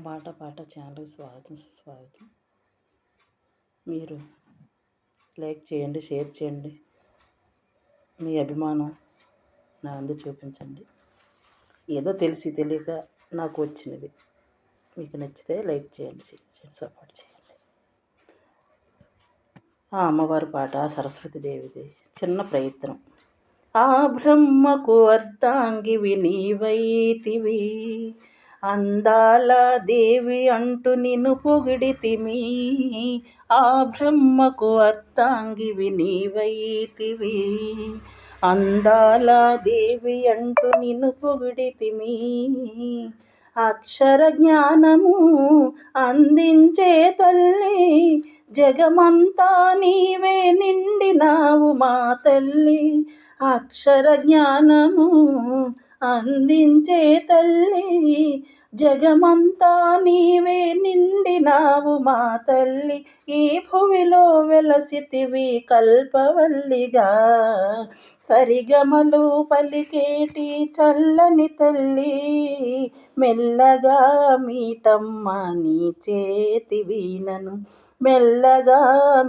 మాట పాట ఛానల్కి స్వాగతం సుస్వాగతం. మీరు లైక్ చేయండి, షేర్ చేయండి, మీ అభిమానం నా అందు చూపించండి. ఏదో తెలిసి తెలియక నాకు వచ్చినది మీకు నచ్చితే లైక్ చేయండి, షేర్ చేయండి, సపోర్ట్ చేయండి. ఆ అమ్మవారి పాట సరస్వతీదేవిది చిన్న ప్రయత్నం. ఆ బ్రహ్మకు అర్ధాంగివి నీవైతివి, అందాల దేవి అంటూ నిన్ను పొగిడితిమి. ఆ బ్రహ్మకు అర్ధాంగివి నీవైతివి, అందాల దేవి అంటూ నిన్ను పొగిడితిమి. అక్షర జ్ఞానము అందించే తల్లి, జగమంతా నీవే నిండినావు మా తల్లి. అక్షర జ్ఞానము అందించే తల్లి, జగమంతా నీవే నిండినావు మా తల్లి. ఈ భువిలో వెలసితివి కల్పవల్లిగా, సరిగమలు పలికేటి చల్లని తల్లి. మెల్లగా మీటమ్మ నీ చేతి వీణను, మెల్లగా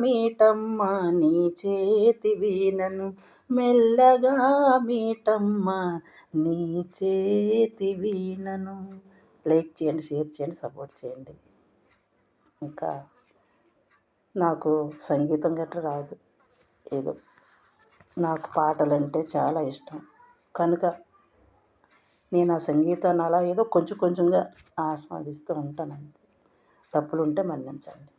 మీటమ్మ నీ చేతి వీణను, మెల్లగా మీటమ్మ నీ చేతి వీణను. లైక్ చేయండి, షేర్ చేయండి, సపోర్ట్ చేయండి. ఇంకా నాకు సంగీతం గట్రా రాదు, ఏదో నాకు పాటలంటే చాలా ఇష్టం కనుక నేను ఆ సంగీతాన్ని అలా ఏదో కొంచెంగా ఆస్వాదిస్తూ ఉంటాను. అంతే, తప్పులుంటే మన్నించండి.